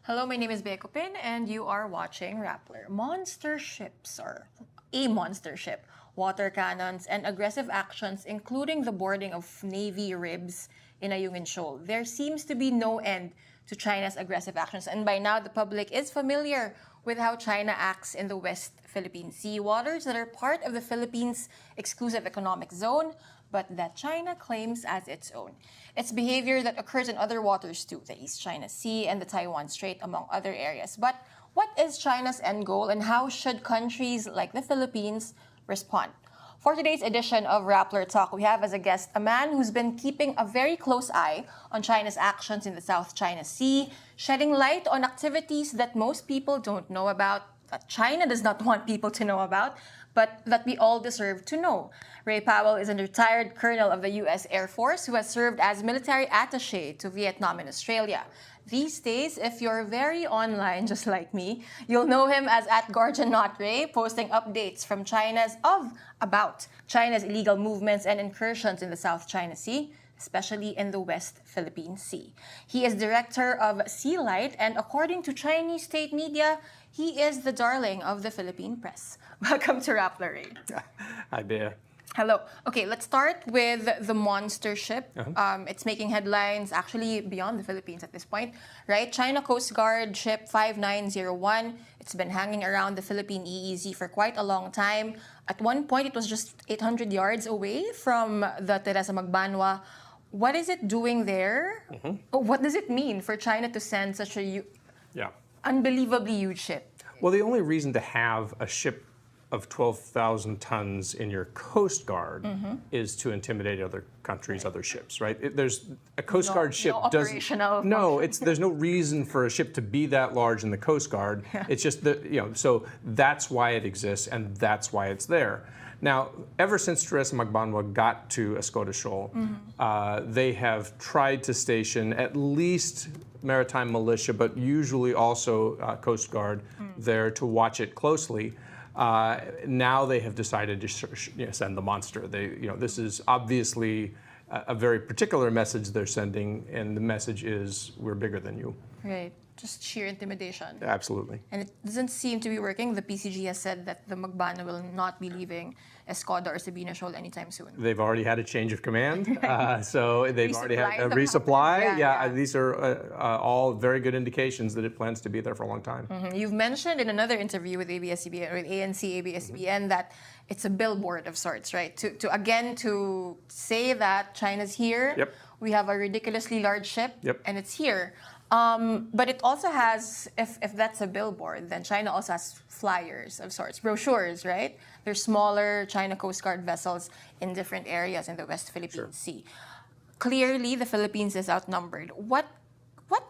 Hello, my name is Bea Cupin, and you are watching Rappler. Monster ships, or a monster ship, water cannons, and aggressive actions, including the boarding of Navy ribs in Ayungin Shoal. There seems to be no end to China's aggressive actions, and by now the public is familiar with how China acts in the West Philippine Sea, waters that are part of the Philippines' exclusive economic zone, but that China claims as its own. It's behavior that occurs in other waters too, the East China Sea and the Taiwan Strait, among other areas. But what is China's end goal, and how should countries like the Philippines respond? For today's edition of Rappler Talk, we have as a guest a man who's been keeping a very close eye on China's actions in the South China Sea, shedding light on activities that most people don't know about, that China does not want people to know about, but that we all deserve to know. Ray Powell is a retired colonel of the U.S. Air Force who has served as military attaché to Vietnam and Australia. These days, if you're very online, just like me, you'll know him as @GuardianNotRay, posting updates from about China's illegal movements and incursions in the South China Sea, especially in the West Philippine Sea. He is director of SeaLight, and according to Chinese state media, he is the darling of the Philippine press. Welcome to Rappler, Ray. Hi, Bea. Hello. Okay, let's start with the monster ship. It's making headlines actually beyond the Philippines at this point, right? China Coast Guard ship 5901. It's been hanging around the Philippine EEZ for quite a long time. At one point, it was just 800 yards away from the Teresa Magbanwa. What is it doing there? What does it mean for China to send such a unbelievably huge ship? Well, the only reason to have a ship of 12,000 tons in your Coast Guard is to intimidate other countries, other ships, right? There's a Coast Guard ship operational there's no reason for a ship to be that large in the Coast Guard. It's just that, so that's why it exists and that's why it's there. Now, ever since Teresa Magbanwa got to Escoda Shoal, they have tried to station at least maritime militia, but usually also Coast Guard there to watch it closely. Now they have decided to send the monster. This is obviously a very particular message they're sending, and the message is, we're bigger than you. Right. Just sheer intimidation. Absolutely. And it doesn't seem to be working. The PCG has said that the Magbanwa will not be leaving Escoda or Sabina Shoal anytime soon. They've already had a change of command, so they've already had a resupply. These are all very good indications that it plans to be there for a long time. You've mentioned in another interview with ABS-CBN, with ANC ABS-CBN, that it's a billboard of sorts, right? To say that China's here. Yep. We have a ridiculously large ship, and it's here. But it also has, if that's a billboard, then China also has flyers of sorts, brochures, right? There's smaller China Coast Guard vessels in different areas in the West Philippine Sea. Clearly, the Philippines is outnumbered. What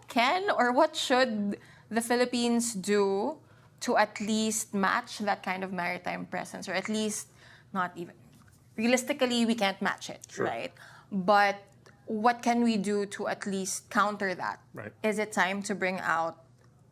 can or what should the Philippines do to at least match that kind of maritime presence, or at least not even? Realistically, we can't match it, right? But what can we do to at least counter that? Right. Is it time to bring out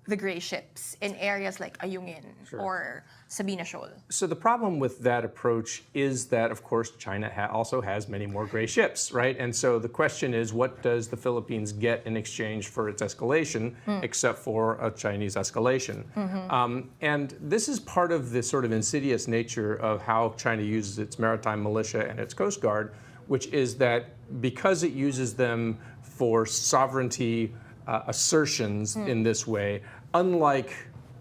the gray ships in areas like Ayungin or Sabina Shoal? So the problem with that approach is that, of course, China also has many more gray ships, right? And so the question is, what does the Philippines get in exchange for its escalation, except for a Chinese escalation? And this is part of the sort of insidious nature of how China uses its maritime militia and its Coast Guard, which is that because it uses them for sovereignty assertions in this way, unlike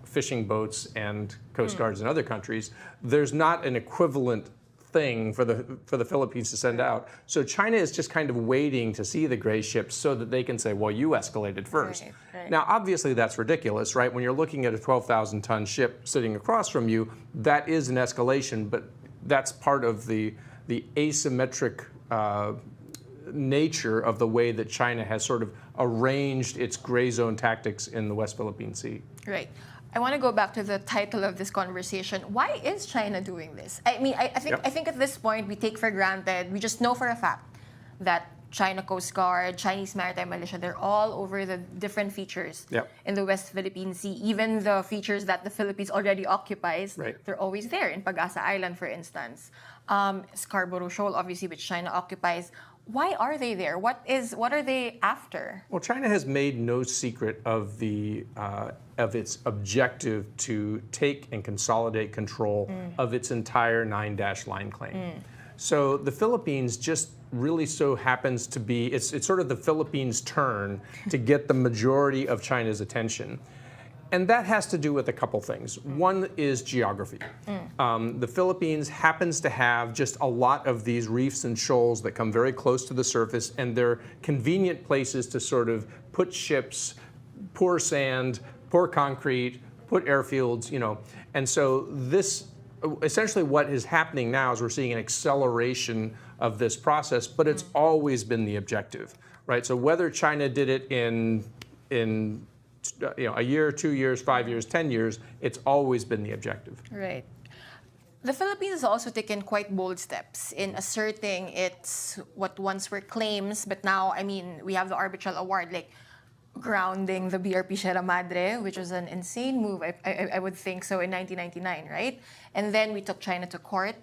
fishing boats and Coast Guards in other countries, there's not an equivalent thing for the Philippines to send out. So China is just kind of waiting to see the gray ships so that they can say, well, you escalated first. Right. Now, obviously, that's ridiculous, right? When you're looking at a 12,000-ton ship sitting across from you, that is an escalation, but that's part of the asymmetric nature of the way that China has sort of arranged its gray zone tactics in the West Philippine Sea. Right. I want to go back to the title of this conversation. Why is China doing this? I mean, I think at this point we take for granted, we just know for a fact that China Coast Guard, Chinese Maritime Militia, they're all over the different features in the West Philippine Sea. Even the features that the Philippines already occupies, they're always there. In Pag-asa Island, for instance. Scarborough Shoal, obviously, which China occupies. Why are they there? What are they after? Well, China has made no secret of its objective to take and consolidate control of its entire 9-dash line claim. So the Philippines just really so happens to be, it's sort of the Philippines' turn to get the majority of China's attention. And that has to do with a couple things. One is geography. The Philippines happens to have just a lot of these reefs and shoals that come very close to the surface, and they're convenient places to sort of put ships, pour sand, pour concrete, put airfields, And so this, essentially what is happening now is we're seeing an acceleration of this process, but it's always been the objective, right? So whether China did it in a year, 2 years, 5 years, 10 years, it's always been the objective. Right. The Philippines has also taken quite bold steps in asserting its what once were claims, but now, we have the arbitral award, like grounding the BRP Sierra Madre, which was an insane move, I would think so, in 1999, right? And then we took China to court.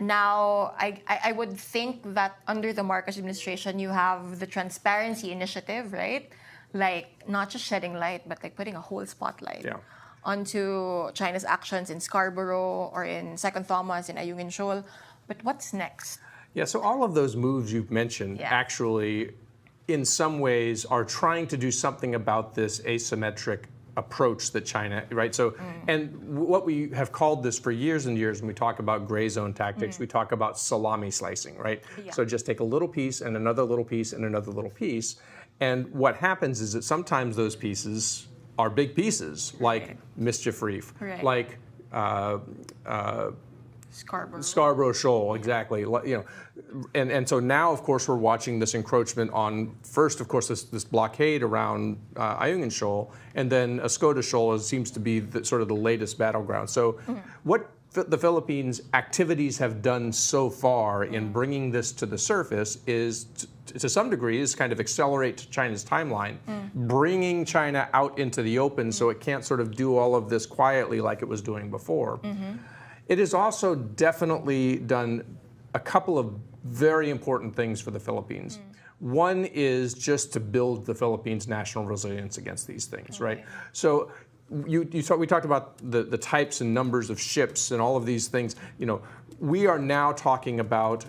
Now, I would think that under the Marcos administration, you have the Transparency Initiative, right? Like, not just shedding light, but like putting a whole spotlight onto China's actions in Scarborough or in Second Thomas, in Ayungin Shoal. But what's next? Yeah, so all of those moves you've mentioned actually, in some ways, are trying to do something about this asymmetric approach that China, right? So, and what we have called this for years and years when we talk about gray zone tactics, we talk about salami slicing, right? Yeah. So just take a little piece and another little piece and another little piece. And what happens is that sometimes those pieces are big pieces, like Mischief Reef, like Scarborough Shoal, exactly. And so now, of course, we're watching this encroachment on, first, of course, this blockade around Ayungin Shoal, and then Escoda Shoal seems to be sort of the latest battleground. So what the Philippines' activities have done so far in bringing this to the surface is, to some degree, is kind of accelerate China's timeline, bringing China out into the open so it can't sort of do all of this quietly like it was doing before. It has also definitely done a couple of very important things for the Philippines. One is just to build the Philippines' national resilience against these things, right? So we talked about the types and numbers of ships and all of these things. We are now talking about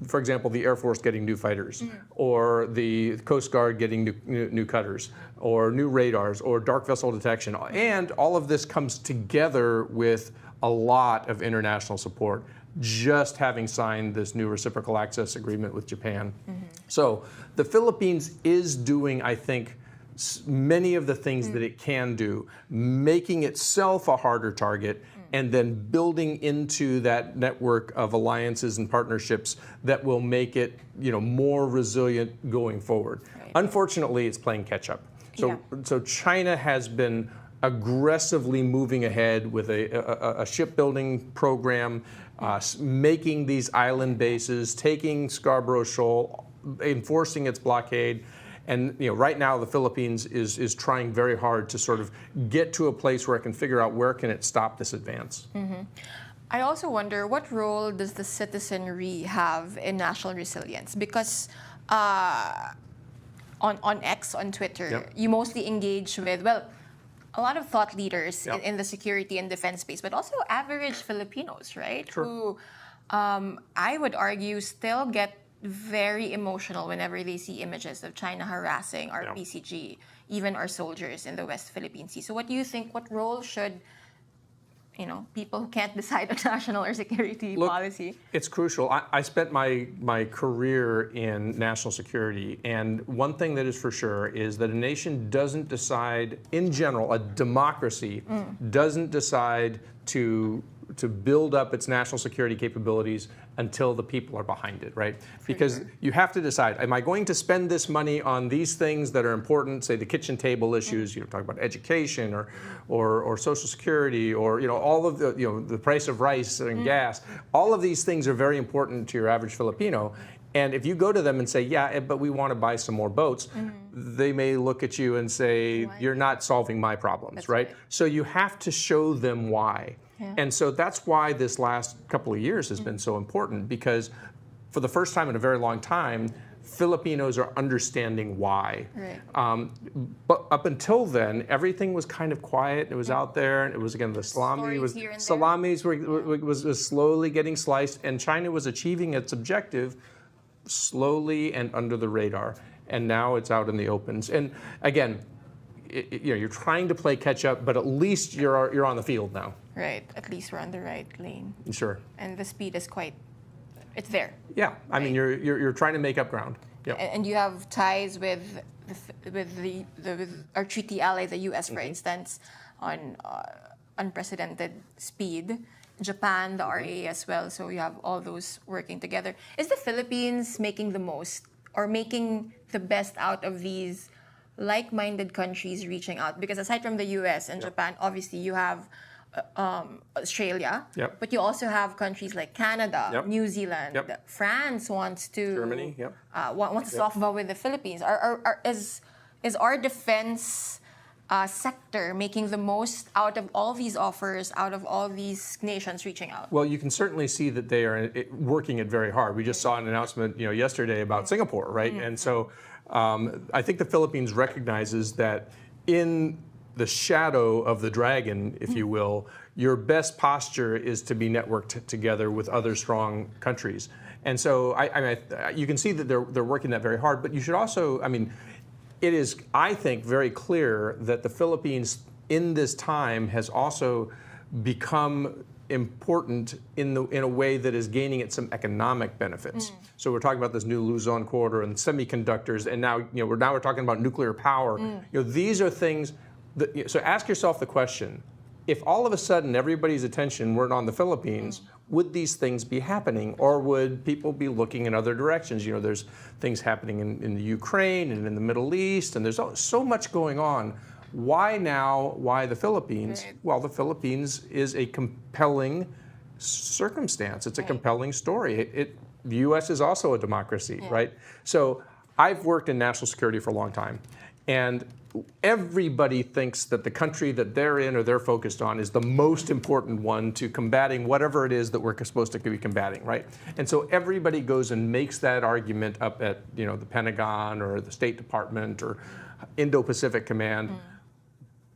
for example, the Air Force getting new fighters, or the Coast Guard getting new cutters, or new radars, or dark vessel detection. And all of this comes together with a lot of international support, just having signed this new reciprocal access agreement with Japan. So the Philippines is doing, I think, many of the things that it can do, making itself a harder target, and then building into that network of alliances and partnerships that will make it, more resilient going forward. Unfortunately, it's playing catch up. So China has been aggressively moving ahead with a shipbuilding program, making these island bases, taking Scarborough Shoal, enforcing its blockade. And right now the Philippines is trying very hard to sort of get to a place where it can figure out where can it stop this advance. I also wonder, what role does the citizenry have in national resilience? Because on X, on Twitter, you mostly engage with, a lot of thought leaders in the security and defense space, but also average Filipinos, right? Sure. Who I would argue still get very emotional whenever they see images of China harassing our PCG, even our soldiers in the West Philippine Sea. So what do you think, what role should, people who can't decide on national or security policy? It's crucial. I spent my career in national security, and one thing that is for sure is that a nation doesn't decide, in general, a democracy doesn't decide to build up its national security capabilities until the people are behind it, right? Because you have to decide, am I going to spend this money on these things that are important, say the kitchen table issues, talk about education or social security, or all of the price of rice and gas. All of these things are very important to your average Filipino. And if you go to them and say, yeah, but we want to buy some more boats, they may look at you and say, you're not solving my problems, right? So you have to show them why. And so that's why this last couple of years has been so important, because for the first time in a very long time, Filipinos are understanding why. Right. But up until then, everything was kind of quiet. It was out there. It was, again, the salami was here and there. salamis was slowly getting sliced, and China was achieving its objective slowly and under the radar. And now it's out in the opens. And again, you're trying to play catch up, but at least you're on the field now. Right. At least we're on the right lane. Sure. And the speed is it's there. Yeah, I mean, you're trying to make up ground. Yep. And you have ties with our treaty ally, the U.S., for instance, on unprecedented speed. Japan, the RA as well. So you have all those working together. Is the Philippines making the most or making the best out of these like-minded countries reaching out? Because aside from the U.S. and Japan, obviously you have Australia, but you also have countries like Canada, New Zealand, France wants to Germany, wants to soft vote with the Philippines. Is our defense sector making the most out of all these offers, out of all these nations reaching out? Well, you can certainly see that they are working it very hard. We just saw an announcement, yesterday about Singapore, right? And so I think the Philippines recognizes that in the shadow of the dragon, if you will, your best posture is to be networked together with other strong countries. And so you can see that they're working that very hard, but you should also, it is, I think, very clear that the Philippines in this time has also become important in a way that is gaining it some economic benefits. So we're talking about this new Luzon corridor and semiconductors, and now we're talking about nuclear power. These are things. So ask yourself the question, if all of a sudden everybody's attention weren't on the Philippines, would these things be happening, or would people be looking in other directions? There's things happening in the Ukraine and in the Middle East, and there's so much going on. Why now? Why the Philippines? Right. Well, the Philippines is a compelling circumstance. It's a compelling story. The U.S. is also a democracy, right? So I've worked in national security for a long time, and everybody thinks that the country that they're in or they're focused on is the most important one to combating whatever it is that we're supposed to be combating, right? And so everybody goes and makes that argument up at the Pentagon or the State Department or Indo-Pacific Command.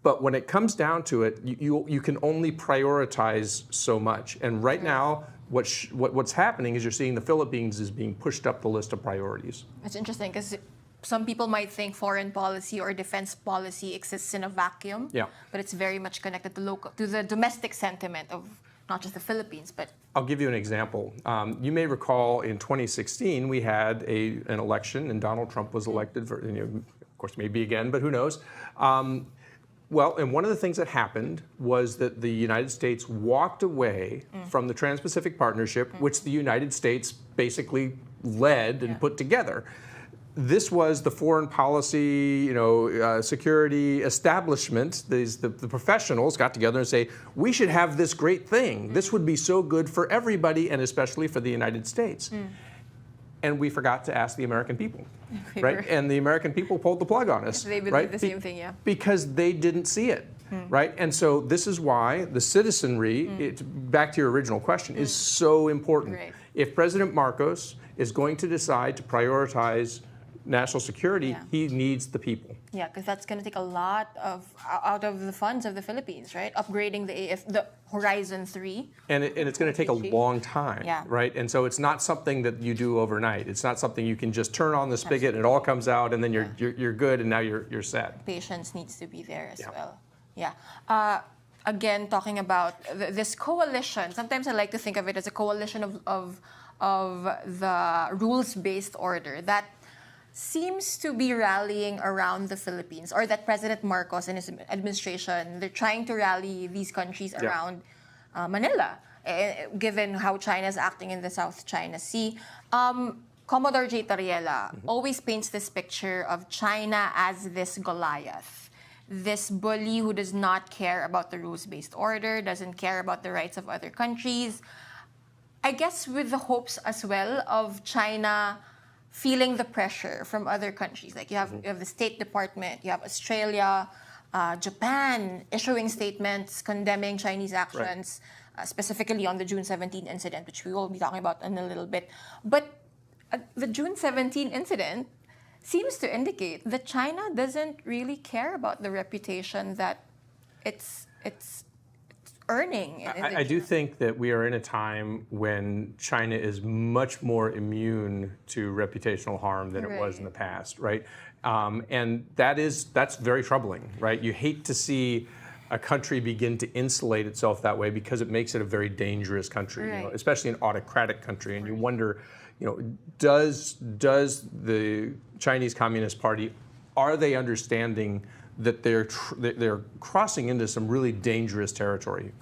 But when it comes down to it, you can only prioritize so much. And right now, what's happening is you're seeing the Philippines is being pushed up the list of priorities. It's interesting because some people might think foreign policy or defense policy exists in a vacuum, but it's very much connected to the domestic sentiment of not just the Philippines, but... I'll give you an example. You may recall in 2016, we had an election, and Donald Trump was elected for, of course, maybe again, but who knows? Well, and one of the things that happened was that the United States walked away from the Trans-Pacific Partnership, which the United States basically led and put together. This was the foreign policy, security establishment. The professionals got together and say, we should have this great thing. This would be so good for everybody, and especially for the United States. And we forgot to ask the American people, right? And the American people pulled the plug on us. They believe right? the same thing, Because they didn't see it, right? And so this is why the citizenry, back to your original question, is so important. Right. If President Marcos is going to decide to prioritize national security, he needs the people. Yeah, because that's going to take a lot out of the funds of the Philippines, right? Upgrading the Horizon 3. And it's going to take a long time, right? And so it's not something that you do overnight. It's not something you can just turn on the spigot and it all comes out and then you're good and now you're set. Patience needs to be there as well. Yeah. Again, talking about this coalition, sometimes I like to think of it as a coalition of the rules-based order that seems to be rallying around the Philippines, or that President Marcos and his administration, they're trying to rally these countries around Manila, given how China is acting in the South China Sea. Commodore J. Tariela always paints this picture of China as this Goliath, this bully who does not care about the rules-based order, doesn't care about the rights of other countries. I guess with the hopes as well of China feeling the pressure from other countries. Like you have the State Department, you have Australia, Japan issuing statements condemning Chinese actions, specifically on the June 17 incident, which we will be talking about in a little bit. But the June 17 incident seems to indicate that China doesn't really care about the reputation that it's earning. I do think that we are in a time when China is much more immune to reputational harm than it was in the past, right? And that's very troubling, right? You hate to see a country begin to insulate itself that way because it makes it a very dangerous country, especially an autocratic country. And you wonder, does the Chinese Communist Party, are they understanding that they're crossing into some really dangerous territory?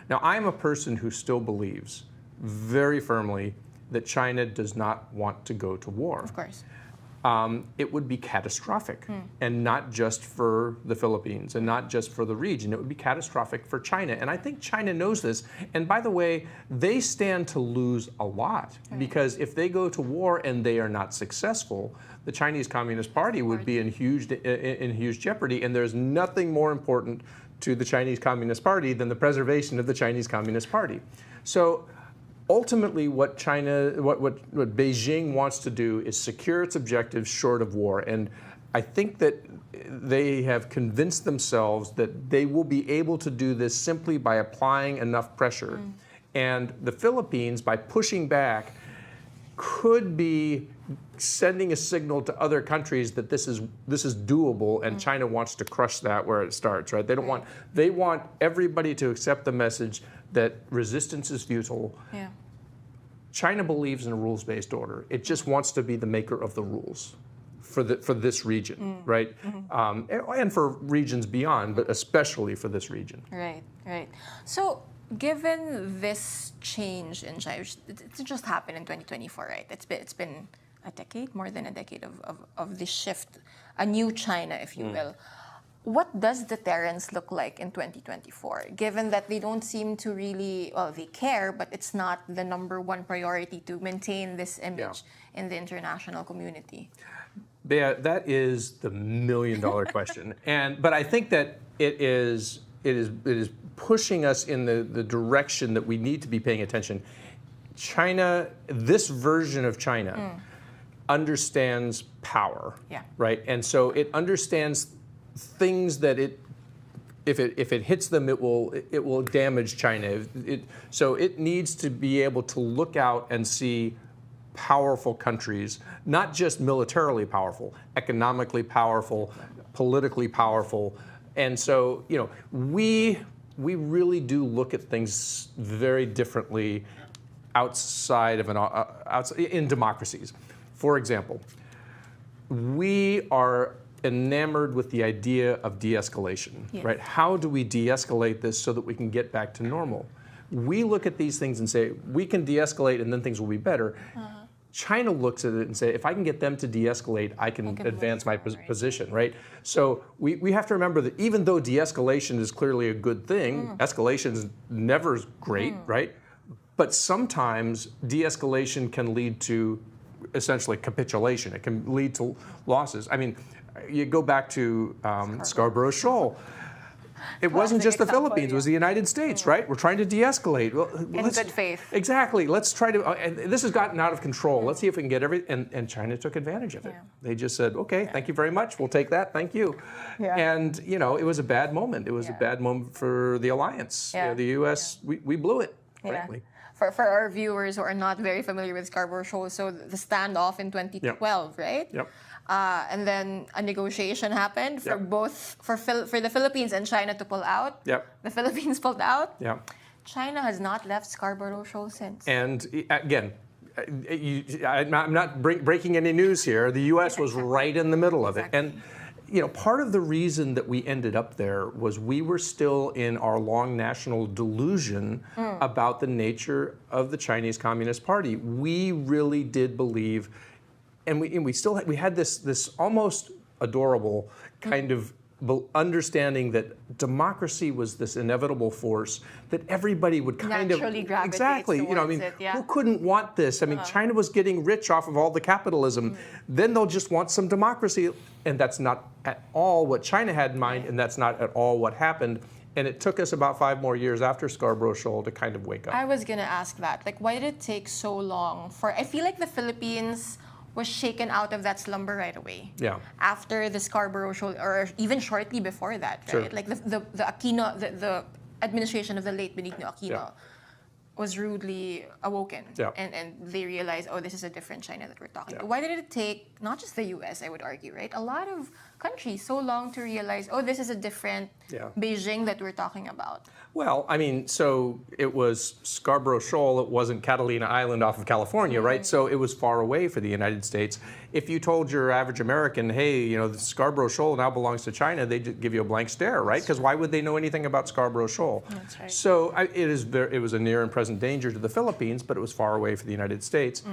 Now, I'm a person who still believes very firmly that China does not want to go to war. Of course. It would be catastrophic, and not just for the Philippines and not just for the region. It would be catastrophic for China. And I think China knows this. And by the way, they stand to lose a lot, because if they go to war and they are not successful, the Chinese Communist Party would be in huge jeopardy. And there's nothing more important to the Chinese Communist Party than the preservation of the Chinese Communist Party. So ultimately, what Beijing wants to do is secure its objectives short of war. And I think that they have convinced themselves that they will be able to do this simply by applying enough pressure. And the Philippines, by pushing back, could be sending a signal to other countries that this is doable, and China wants to crush that where it starts, right? They want everybody to accept the message that resistance is futile. Yeah. China believes in a rules-based order. It just wants to be the maker of the rules for this region, right? And for regions beyond, but especially for this region. Right. So, given this change in China, it just happened in 2024, right? It's been a decade, more than a decade of this shift, a new China, if you will. What does deterrence look like in 2024, given that they don't seem to really, well, they care, but it's not the #1 priority to maintain this image in the international community? Bea, that is the million-dollar question. But I think that it is pushing us in the direction that we need to be paying attention. China, this version of China, understands power, right? And so it understands things that if it hits them, it will damage China. So it needs to be able to look out and see powerful countries, not just militarily powerful, economically powerful, politically powerful. And so, we really do look at things very differently outside of in democracies. For example, we are enamored with the idea of de-escalation, right? How do we de-escalate this so that we can get back to normal? We look at these things and say, we can de-escalate and then things will be better. China looks at it and say, if I can get them to de-escalate, I can advance my position, right? So we have to remember that even though de-escalation is clearly a good thing, escalation is never great, right? But sometimes de-escalation can lead to essentially capitulation. It can lead to losses. I mean, you go back to Scarborough Shoal. It wasn't just the Philippines, it was the United States, right? We're trying to de-escalate. Well, in good faith. Exactly. Let's try to, and this has gotten out of control. Let's see if we can get and China took advantage of it. They just said, okay, thank you very much. We'll take that. Thank you. And, it was a bad moment. It was a bad moment for the alliance. The U.S., we blew it, frankly. For our viewers who are not very familiar with Scarborough Shoal, so the standoff in 2012, right? And then a negotiation happened for both for the Philippines and China to pull out. The Philippines pulled out. China has not left Scarborough Shoal since. And again, I'm not breaking any news here. The U.S. was right in the middle of it. And part of the reason that we ended up there was we were still in our long national delusion about the nature of the Chinese Communist Party. We really did believe, and we had this almost adorable kind of understanding that democracy was this inevitable force that everybody would kind naturally of gravitate towards it, who couldn't want this? I mean, China was getting rich off of all the capitalism. Then they'll just want some democracy, and that's not at all what China had in mind, and that's not at all what happened. And it took us about 5 more years after Scarborough Shoal to kind of wake up. I was gonna ask that. Like, why did it take so long for? I feel like the Philippines was shaken out of that slumber right away. Yeah. After the Scarborough Shoal, or even shortly before that, right? Sure. Like the Aquino, the administration of the late Benigno Aquino. Yeah. Was rudely awoken, Yeah. and they realized, oh, this is a different China that we're talking Yeah. to. Why did it take, not just the US, I would argue, right? A lot of countries so long to realize, oh, this is a different Yeah. Beijing that we're talking about. Well, I mean, so it was Scarborough Shoal. It wasn't Catalina Island off of California, right? So it was far away for the United States. If you told your average American, hey, you know, the Scarborough Shoal now belongs to China, they'd just give you a blank stare, right? Because why would they know anything about Scarborough Shoal? That's right. So it was a near and present danger to the Philippines, but it was far away for the United States.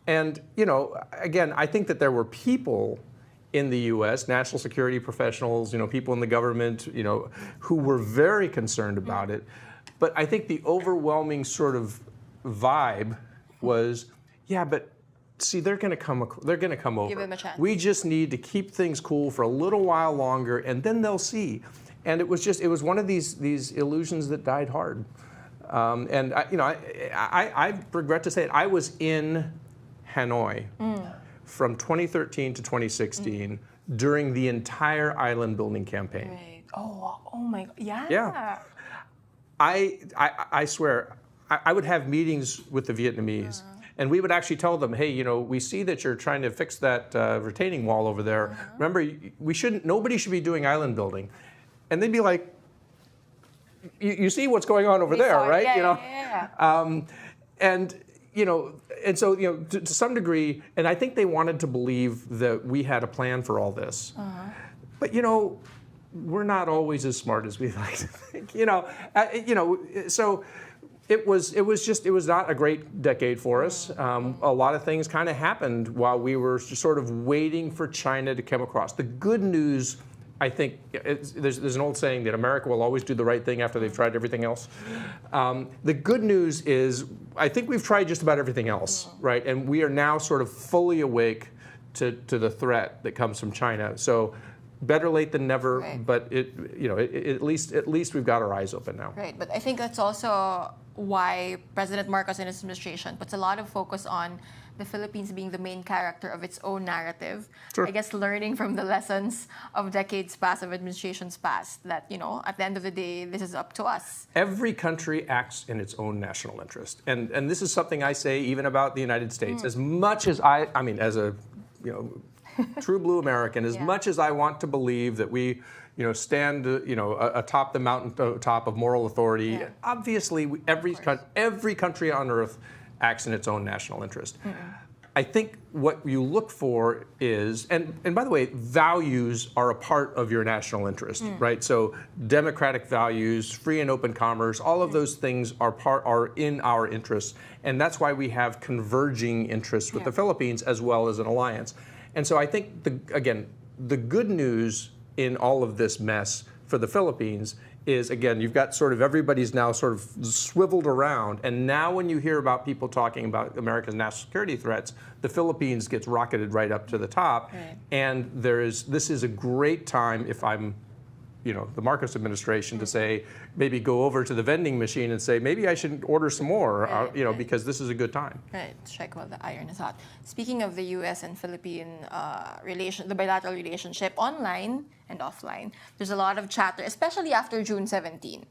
And, you know, again, I think that there were people in the U.S., national security professionals, you know, people in the government, you know, who were very concerned about it. But I think the overwhelming sort of vibe was, yeah, but see, they're going to come over. Give them a chance. We just need to keep things cool for a little while longer, and then they'll see. And it was one of these illusions that died hard. And I regret to say it. I was in Hanoi from 2013 to 2016 during the entire island building campaign. Right. Oh my, yeah. Yeah. I swear, I would have meetings with the Vietnamese, and we would actually tell them, hey, you know, we see that you're trying to fix that retaining wall over there. Remember, nobody should be doing island building. And they'd be like, you see what's going on over there, right? Yeah, you know? yeah. And you know, and so, you know, to some degree, and I think they wanted to believe that we had a plan for all this. But, you know, we're not always as smart as we like to think, so it was not a great decade for us. A lot of things kind of happened while we were sort of waiting for China to come across. The good news, I think, there's an old saying that America will always do the right thing after they've tried everything else. The good news is, I think we've tried just about everything else, right? And we are now sort of fully awake to the threat that comes from China. So better late than never, Right. but at least we've got our eyes open now. Right, but I think that's also why President Marcos and his administration puts a lot of focus on the Philippines being the main character of its own narrative. Sure. I guess learning from the lessons of decades past, of administrations past, that, you know, at the end of the day, this is up to us. Every country acts in its own national interest. And this is something I say even about the United States. As much as I mean, as a, you know, true blue American, as Yeah. much as I want to believe that we, you know, stand, you know, atop the mountain top of moral authority, Yeah. obviously every country on earth acts in its own national interest. I think what you look for is, and by the way, values are a part of your national interest, right? So democratic values, free and open commerce, all of those things are in our interests, and that's why we have converging interests with Yeah. the Philippines as well as an alliance. And so I think the good news in all of this mess for the Philippines is, again, you've got sort of everybody's now sort of swiveled around, and now when you hear about people talking about America's national security threats, the Philippines gets rocketed right up to the top. Right. And this is a great time, if I'm, you know, the Marcos administration, to say, maybe go over to the vending machine and say, maybe I should order some more, Right, you know, right. because this is a good time. Right, strike while the iron is hot. Speaking of the U.S. and Philippine the bilateral relationship, online and offline, there's a lot of chatter, especially after June 17.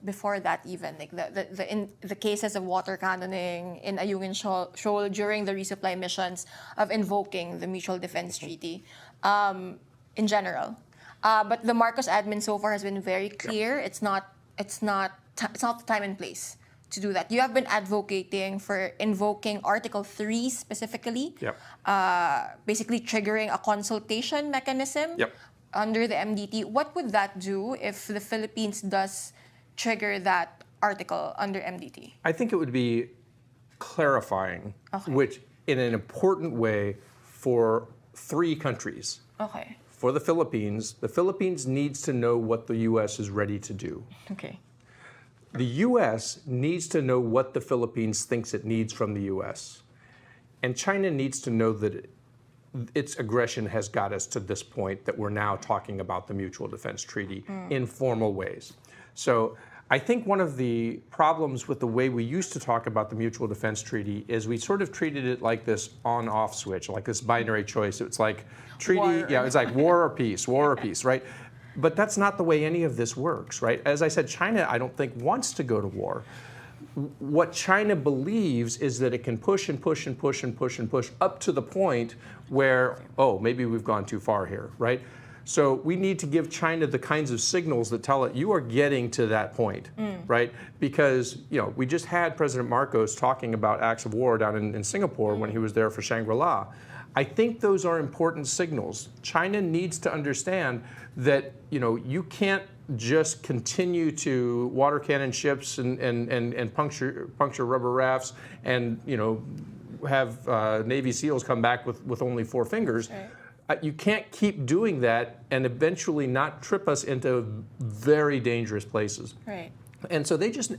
Before that, even like the cases of water cannoning in Ayungin Shoal during the resupply missions, of invoking the Mutual Defense Treaty, in general. But the Marcos admin so far has been very clear. It's not the time and place to do that. You have been advocating for invoking Article 3 specifically, Yep. basically triggering a consultation mechanism Yep. under the MDT. What would that do if the Philippines does trigger that article under MDT? I think it would be clarifying, Okay. which in an important way for 3 countries. Okay. For the Philippines needs to know what the U.S. is ready to do. Okay. The U.S. needs to know what the Philippines thinks it needs from the U.S. And China needs to know that its aggression has got us to this point that we're now talking about the Mutual Defense Treaty in formal ways. So I think one of the problems with the way we used to talk about the Mutual Defense Treaty is we sort of treated it like this on-off switch, like this binary choice. It's like treaty, it's like war or peace, right? But that's not the way any of this works, right? As I said, China, I don't think, wants to go to war. What China believes is that it can push and push and push and push and push up to the point where, oh, maybe we've gone too far here, right? So we need to give China the kinds of signals that tell it you are getting to that point, right? Because, we just had President Marcos talking about acts of war down in Singapore when he was there for Shangri-La. I think those are important signals. China needs to understand that, you can't just continue to water cannon ships and puncture rubber rafts and, have Navy SEALs come back with only 4 fingers. Right. You can't keep doing that and eventually not trip us into very dangerous places. Right. And so they just,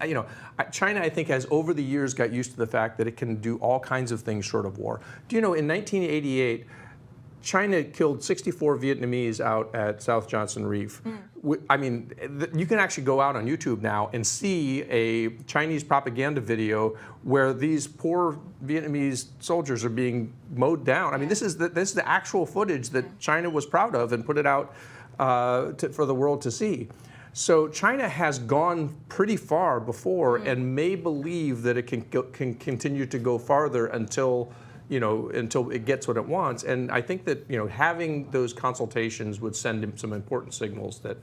China, I think, has over the years got used to the fact that it can do all kinds of things short of war. Do you know, in 1988, China killed 64 Vietnamese out at South Johnson Reef. I mean, you can actually go out on YouTube now and see a Chinese propaganda video where these poor Vietnamese soldiers are being mowed down. I mean, this is the actual footage that China was proud of and put it out for the world to see. So China has gone pretty far before and may believe that it can continue to go farther until it gets what it wants. And I think that, having those consultations would send him some important signals that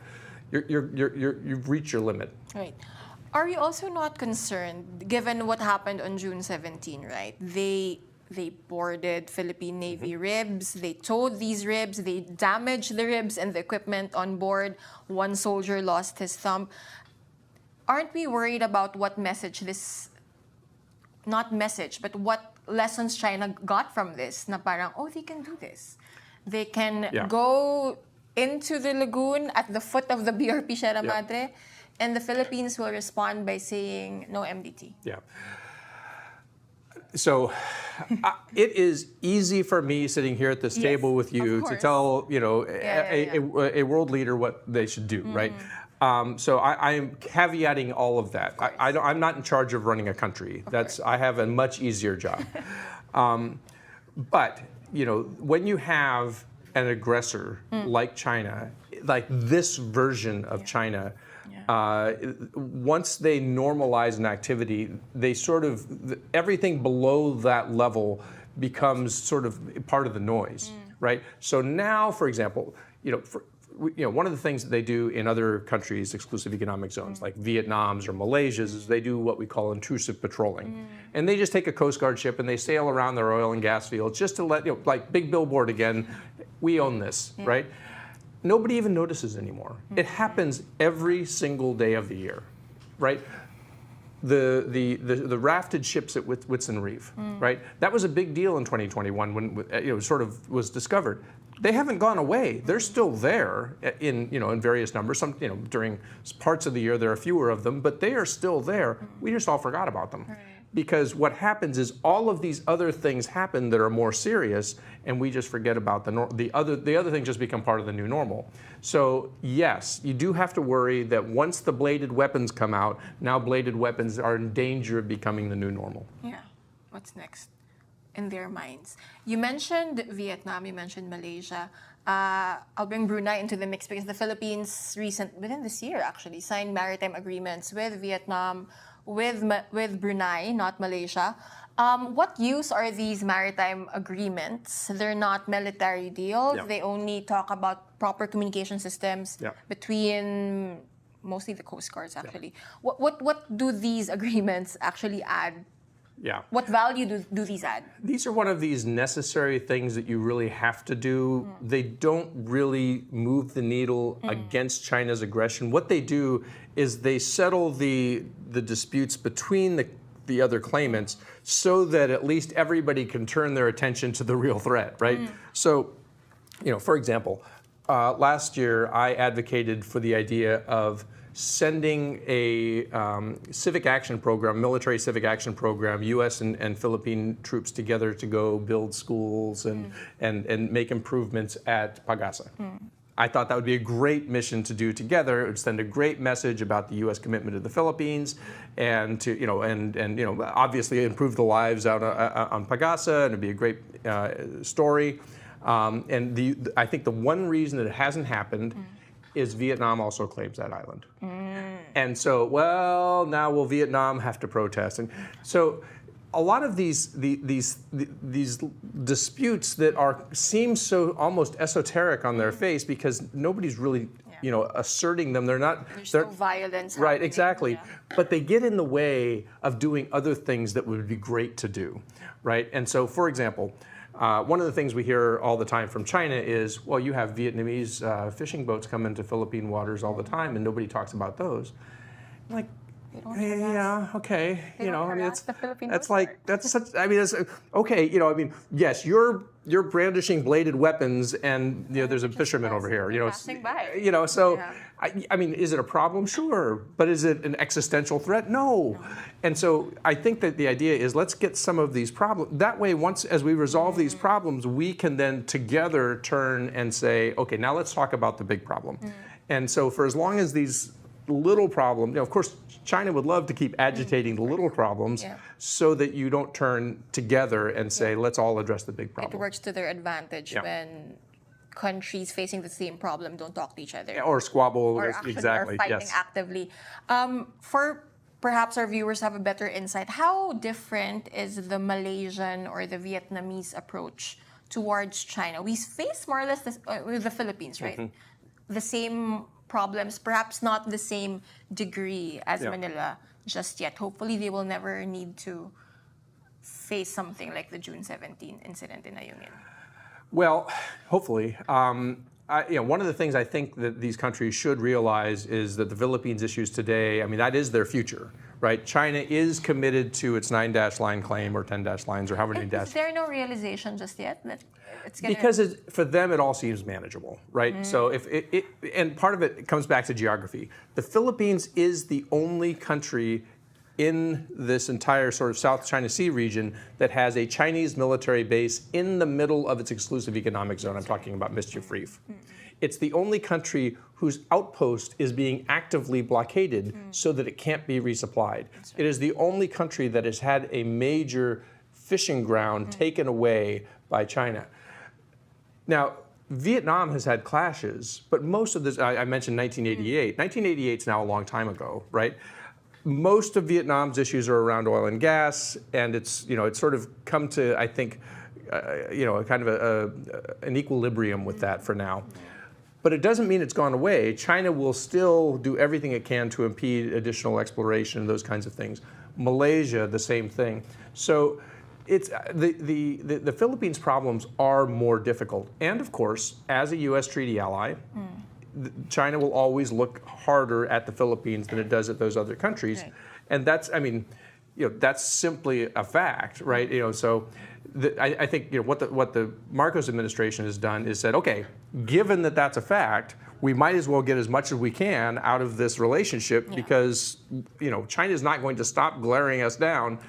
you've reached your limit. Right. Are you also not concerned, given what happened on June 17, right? They boarded Philippine Navy ribs, they towed these ribs, they damaged the ribs and the equipment on board. One soldier lost his thumb. Aren't we worried about what message this, not message, but what lessons China got from this? Na parang, oh, they can do this. They can go into the lagoon at the foot of the BRP Sierra Madre, and the Philippines will respond by saying no MDT. Yeah. So it is easy for me sitting here at this table with you to tell a world leader what they should do, right? So I am caveating all of that. I'm not in charge of running a country. I have a much easier job. But when you have an aggressor like China, like this version of China, once they normalize an activity, they sort of, everything below that level becomes sort of part of the noise, right? So now, for example, one of the things that they do in other countries, exclusive economic zones, like Vietnam's or Malaysia's, is they do what we call intrusive patrolling. And they just take a Coast Guard ship and they sail around their oil and gas fields just to let, like big billboard again, we own this, right? Nobody even notices anymore. It happens every single day of the year, right? The rafted ships at Whitsun Reef, right? That was a big deal in 2021 when it sort of was discovered. They haven't gone away. They're still there in various numbers. Some during parts of the year there are fewer of them, but they are still there. We just all forgot about them. Right. Because what happens is all of these other things happen that are more serious, and we just forget about the other things just become part of the new normal. So yes, you do have to worry that once the bladed weapons come out, now bladed weapons are in danger of becoming the new normal. Yeah. What's next in their minds? You mentioned Vietnam, you mentioned Malaysia. I'll bring Brunei into the mix because the Philippines within this year actually, signed maritime agreements with Vietnam, with Brunei, not Malaysia. What use are these maritime agreements? They're not military deals. They only talk about proper communication systems between mostly the Coast Guards, actually. What do these agreements actually add? What value do these add? These are one of these necessary things that you really have to do. They don't really move the needle against China's aggression. What they do is they settle the disputes between the other claimants so that at least everybody can turn their attention to the real threat, right? So, for example, last year I advocated for the idea of sending a civic action program, military civic action program, U.S. and Philippine troops together to go build schools and make improvements at Pagasa. I thought that would be a great mission to do together. It would send a great message about the U.S. commitment to the Philippines, and to obviously improve the lives out on Pagasa, and it'd be a great story. I think the one reason that it hasn't happened is Vietnam also claims that island, and so now will Vietnam have to protest? And so a lot of these disputes that seem so almost esoteric on their face because nobody's really asserting them. They're not. There's no violence. Right, exactly. Yeah. But they get in the way of doing other things that would be great to do, right? And so, for example, one of the things we hear all the time from China is, well, you have Vietnamese fishing boats come into Philippine waters all the time, and nobody talks about those. I'm like, yeah, okay. That's okay. Yes, you're brandishing bladed weapons, and there's a fisherman over here. Passing by. Is it a problem? Sure, but is it an existential threat? No. And so I think that the idea is let's get some of these problems. That way, as we resolve these problems, we can then together turn and say, okay, now let's talk about the big problem. And so for as long as these little problems, of course, China would love to keep agitating the little problems so that you don't turn together and say, let's all address the big problem. It works to their advantage when countries facing the same problem don't talk to each other. Or squabble. Or fighting actively. For perhaps our viewers have a better insight, how different is the Malaysian or the Vietnamese approach towards China? We face more or less this, with the Philippines, right? The same problems, perhaps not the same degree as Manila just yet. Hopefully, they will never need to face something like the June 17 incident in Ayungin. Well, hopefully. One of the things I think that these countries should realize is that the Philippines issues today, that is their future, right? China is committed to its 9-dash line claim or 10-dash lines or however many dash. Is there no realization just yet that it's going because for them it all seems manageable, right? So and part of it comes back to geography. The Philippines is the only country in this entire sort of South China Sea region that has a Chinese military base in the middle of its exclusive economic zone. I'm talking about Mischief Reef. It's the only country whose outpost is being actively blockaded so that it can't be resupplied. It is the only country that has had a major fishing ground taken away by China. Now, Vietnam has had clashes, but most of this, I mentioned 1988. 1988 is now a long time ago, right? Most of Vietnam's issues are around oil and gas, and it's sort of come to, I think, kind of an equilibrium with that for now. But it doesn't mean it's gone away. China will still do everything it can to impede additional exploration, those kinds of things. Malaysia, the same thing. So it's the Philippines' problems are more difficult. And of course, as a U.S. treaty ally, China will always look harder at the Philippines than it does at those other countries. Right. And that's, that's simply a fact, right? So I think what the Marcos administration has done is said, okay, given that that's a fact, we might as well get as much as we can out of this relationship because China is not going to stop glaring us down,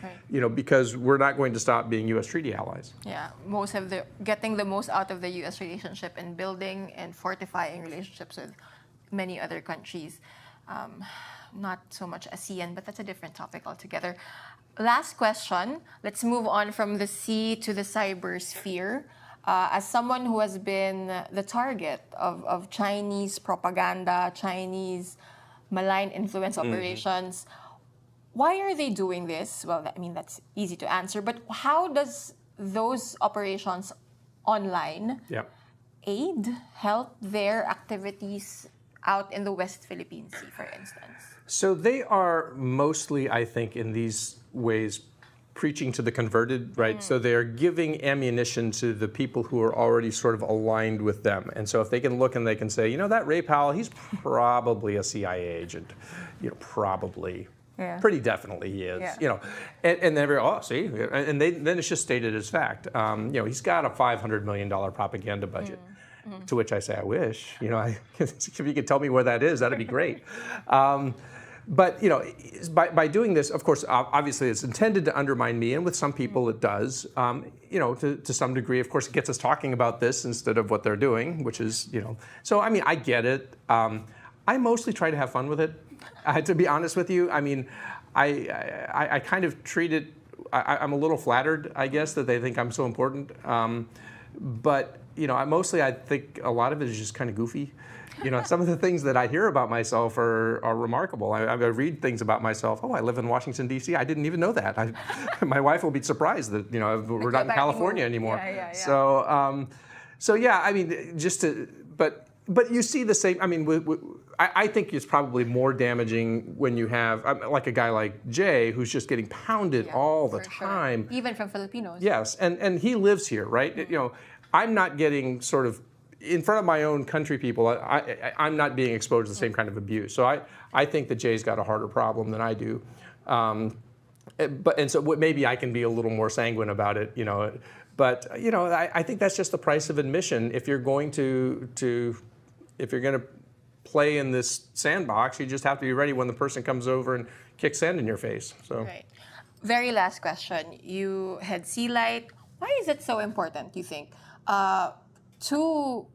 because we're not going to stop being U.S. treaty allies. Yeah, getting the most out of the U.S. relationship and building and fortifying relationships with many other countries. Not so much ASEAN, but that's a different topic altogether. Last question. Let's move on from the sea to the cyber sphere. As someone who has been the target of Chinese propaganda, Chinese malign influence operations, why are they doing this? Well, that's easy to answer, but how does those operations online help their activities out in the West Philippine Sea, for instance? So they are mostly, I think, in these ways, preaching to the converted, right? So they're giving ammunition to the people who are already sort of aligned with them. And so if they can look and they can say, that Ray Powell, he's probably a CIA agent, probably. Yeah. Pretty definitely he is, and they're, see, and then it's just stated as fact. He's got a $500 million propaganda budget. To which I say, I wish. If you could tell me where that is, that'd be great. But by doing this, of course, obviously it's intended to undermine me, and with some people it does. To some degree, of course, it gets us talking about this instead of what they're doing, which is, So I mean, I get it. I mostly try to have fun with it. To be honest with you, I mean, I kind of treat it. I'm a little flattered, I guess, that they think I'm so important. But I think a lot of it is just kind of goofy. Some of the things that I hear about myself are remarkable. I read things about myself. Oh, I live in Washington, D.C. I didn't even know that. My wife will be surprised that we're not in California anymore. Yeah. So yeah, I mean, but you see the same. I mean, I think it's probably more damaging when you have like a guy like Jay who's just getting pounded all the time. Sure. Even from Filipinos. Yes, and he lives here, right? I'm not getting sort of in front of my own country people. I'm not being exposed to the same kind of abuse. So I think that Jay's got a harder problem than I do. So maybe I can be a little more sanguine about it, But I think that's just the price of admission. If you're going to play in this sandbox, you just have to be ready when the person comes over and kicks sand in your face. So. Right. Very last question. You had SeaLight. Why is it so important, you think, to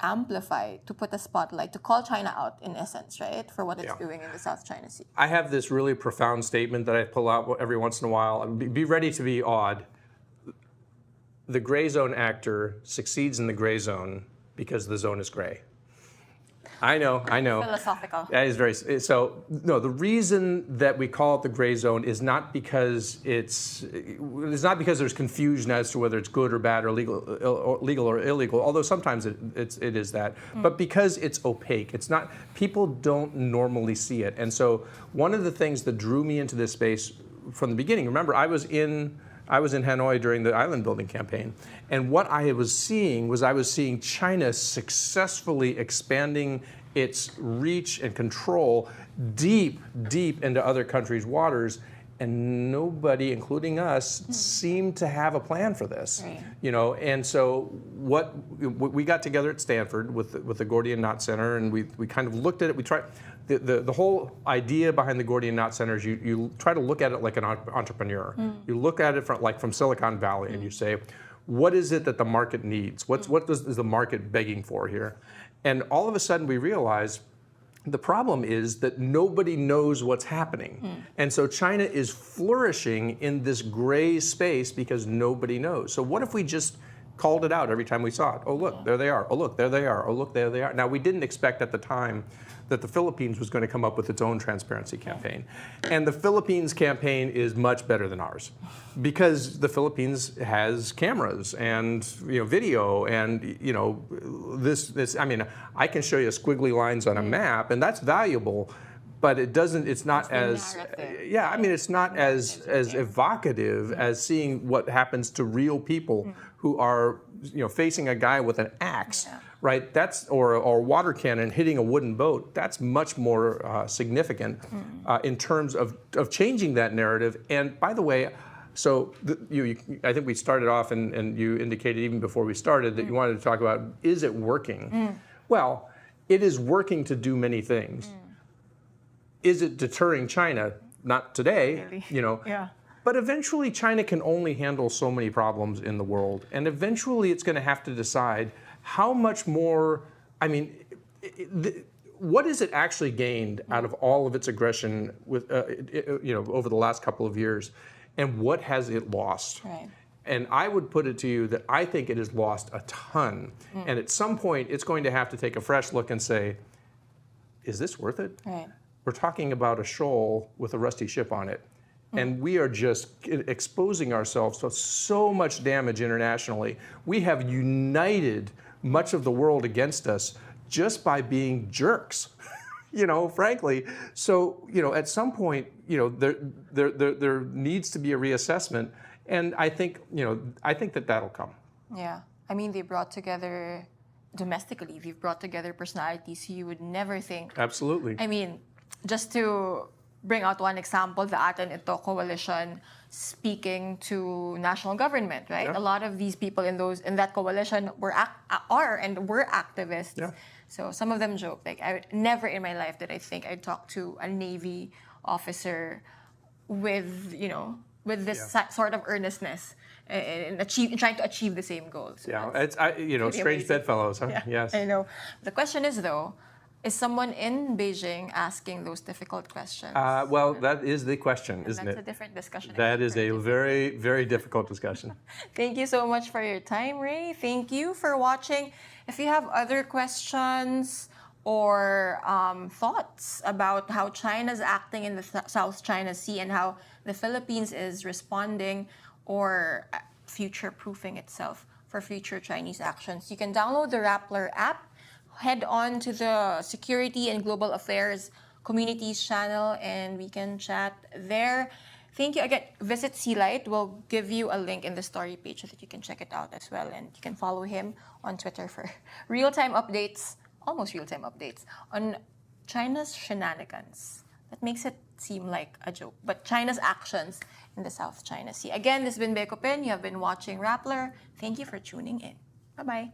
amplify, to put a spotlight, to call China out in essence, right, for what it's doing in the South China Sea? I have this really profound statement that I pull out every once in a while. Be ready to be awed. The gray zone actor succeeds in the gray zone because the zone is gray. I know. Philosophical. That is very so. No, the reason that we call it the gray zone is not because it's not because there's confusion as to whether it's good or bad or legal or illegal. Although sometimes it is that, but because it's opaque, it's not. People don't normally see it, and so one of the things that drew me into this space from the beginning. Remember, I was in Hanoi during the island building campaign. And what I was seeing China successfully expanding its reach and control deep into other countries' waters. And nobody, including us, seemed to have a plan for this. Right. And so what we got together at Stanford with the Gordian Knot Center, and we kind of looked at it. We tried the whole idea behind the Gordian Knot Center is you try to look at it like an entrepreneur. You look at it from Silicon Valley, and you say, what is it that the market needs? What is the market begging for here? And all of a sudden we realize the problem is that nobody knows what's happening. And so China is flourishing in this gray space because nobody knows. So what if we just called it out every time we saw it? Oh, look, there they are. Oh, look, there they are. Oh, look, there they are. Now, we didn't expect at the time that the Philippines was going to come up with its own transparency campaign. And the Philippines campaign is much better than ours because the Philippines has cameras and video and this I mean, I can show you squiggly lines on a map and that's valuable, but it's not as it's not as evocative as seeing what happens to real people who are facing a guy with an axe. Right, or a water cannon hitting a wooden boat. That's much more significant in terms of changing that narrative. And by the way, so I think we started off, and you indicated even before we started that you wanted to talk about, is it working? Well, it is working to do many things. Is it deterring China? Not today, Yeah. But eventually China can only handle so many problems in the world. And eventually it's going to have to decide how much more, I mean, what has it actually gained out of all of its aggression with, over the last couple of years, and what has it lost? Right. And I would put it to you that I think it has lost a ton. And at some point, it's going to have to take a fresh look and say, is this worth it? Right. We're talking about a shoal with a rusty ship on it. And we are just exposing ourselves to so much damage internationally. We have united much of the world against us just by being jerks, frankly. So, at some point, there needs to be a reassessment, and I think that'll come. Yeah, I mean, they brought together domestically. They've brought together personalities you would never think. Absolutely. I mean, just to bring out one example, the Atin Ito coalition speaking to national government, right? Yeah. A lot of these people in that coalition were activists. Yeah. So some of them joke, like, I would never in my life did I think I'd talk to a Navy officer with this sort of earnestness in trying to achieve the same goals. So Yeah, it's strange amazing. bedfellows, huh? Yeah, Yes. I know. The question is, though, is someone in Beijing asking those difficult questions? Well, that is the question, isn't That's it? a different discussion. That is a very, very difficult discussion. Thank you so much for your time, Ray. Thank you for watching. If you have other questions or thoughts about how China's acting in the South China Sea and how the Philippines is responding or future-proofing itself for future Chinese actions, you can download the Rappler app, head on to the Security and Global Affairs Communities channel, and we can chat there. Thank you again. Visit SeaLight. We'll give you a link in the story page so that you can check it out as well. And you can follow him on Twitter for real-time updates, almost real-time updates, on China's shenanigans. That makes it seem like a joke, but China's actions in the South China Sea. Again, this has been Bea Cupin. You have been watching Rappler. Thank you for tuning in. Bye-bye.